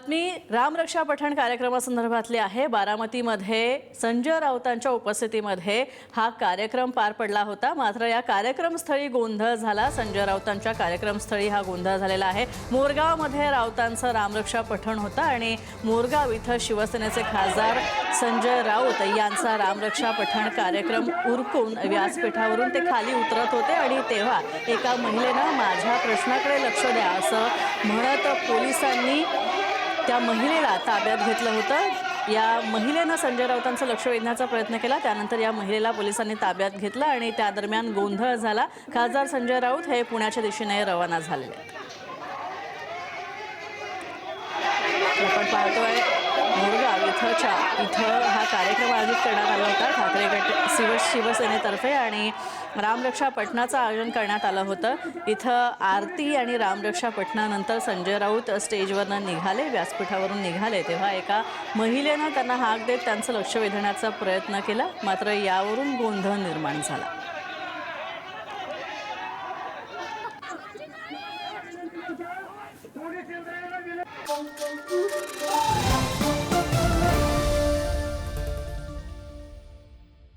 बातमी रामरक्षा पठण कार्यक्रमासंदर्भातली आहे। बारामतीमध्ये संजय राऊतांच्या उपस्थितीमध्ये हा कार्यक्रम पार पडला होता। मात्र या कार्यक्रमस्थळी गोंधळ झाला। संजय राऊतांच्या कार्यक्रमस्थळी हा गोंधळ झालेला आहे। मोरगावमध्ये राऊतांचं रामरक्षा पठण होतं आणि मोरगाव इथं शिवसेनेचे खासदार संजय राऊत यांचा रामरक्षा पठण कार्यक्रम उरकून व्यासपीठावरून ते खाली उतरत होते आणि तेव्हा एका महिलेनं माझ्या प्रश्नाकडे लक्ष द्या असं म्हणत पोलिसांनी त्या महिलेला ताब्यात घेतलं होतं। या महिलेनं संजय राऊतांचं लक्ष वेधण्याचा प्रयत्न केला। त्यानंतर या महिलेला पोलिसांनी ताब्यात घेतलं आणि त्या दरम्यान गोंधळ झाला। खासदार संजय राऊत हे पुण्याच्या दिशेने रवाना झालेले आहेत। आपण पाहतोय मोरगाव इथं हा कार्यक्रम आयोजित करण्यात आला होता। ठाकरे गट शिवसेनेतर्फे आणि रामरक्षा पठणाचं आयोजन करण्यात आलं होतं। इथं आरती आणि रामरक्षा पठणानंतर संजय राऊत स्टेजवरनं निघाले, व्यासपीठावरून निघाले तेव्हा एका महिलेनं त्यांना हाक देत त्यांचं लक्ष वेधण्याचा प्रयत्न केला। मात्र यावरून गोंधळ निर्माण झाला। Thank you.